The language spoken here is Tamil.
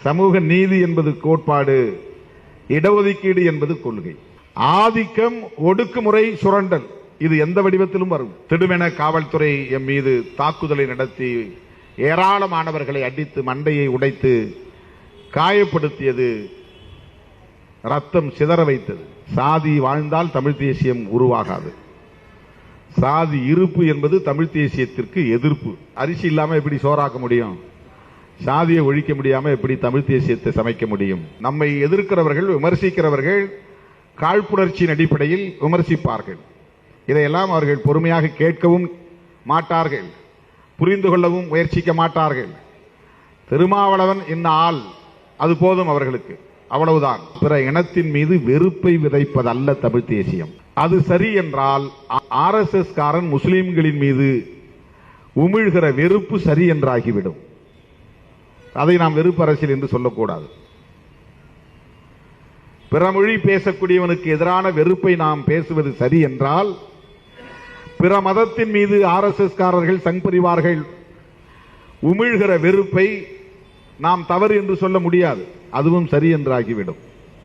சமூக நீதி என்பது கோட்பாடு, இடஒதுக்கீடு என்பது கொள்கை. ஆதிக்கம், ஒடுக்குமுறை, சுரண்டல் இது எந்த வடிவத்திலும் வரும். திடுமென காவல்துறை எம் மீது தாக்குதலை நடத்தி ஏராளமானவர்களை அடித்து மண்டையை உடைத்து காயப்படுத்தியது, ரத்தம் சிதற வைத்தது. சாதி வாழ்ந்தால் தமிழ் தேசியம் உருவாகாது. சாதி இருப்பு என்பது தமிழ் தேசியத்திற்கு எதிர்ப்பு. அரிசி இல்லாம எப்படி சோறாக்க முடியும்? சாதியை ஒழிக்க முடியாம எப்படி தமிழ் தேசியத்தை சமைக்க முடியும்? நம்மை எதிர்க்கிறவர்கள், விமர்சிக்கிறவர்கள் காழ்ப்புணர்ச்சியின் அடிப்படையில் விமர்சிப்பார்கள். இதையெல்லாம் அவர்கள் பொறுமையாக கேட்கவும் மாட்டார்கள், புரிந்து கொள்ளவும் முயற்சிக்க மாட்டார்கள். திருமாவளவன் இன்ன ஆள், அது போதும் அவர்களுக்கு, அவ்வளவுதான். பிற இனத்தின் மீது வெறுப்பை விதைப்பதல்ல தமிழ் தேசியம். அது சரி என்றால் RSS காரன் முஸ்லிம்களின் மீது உமிழ்கிற வெறுப்பு சரி என்றாகிவிடும். அதை நாம் வெறுப்பு அரசியல் என்று சொல்லக்கூடாது. பிற மொழி பேசக்கூடியவனுக்கு எதிரான வெறுப்பை நாம் பேசுவது சரி என்றால், பிற மதத்தின் மீது RSS காரர்கள், சங் பரிவார்கள் உமிழ்கிற வெறுப்பை நாம் தவறு என்று சொல்ல முடியாது. அதுவும் சரி என்றாகிவிடும்.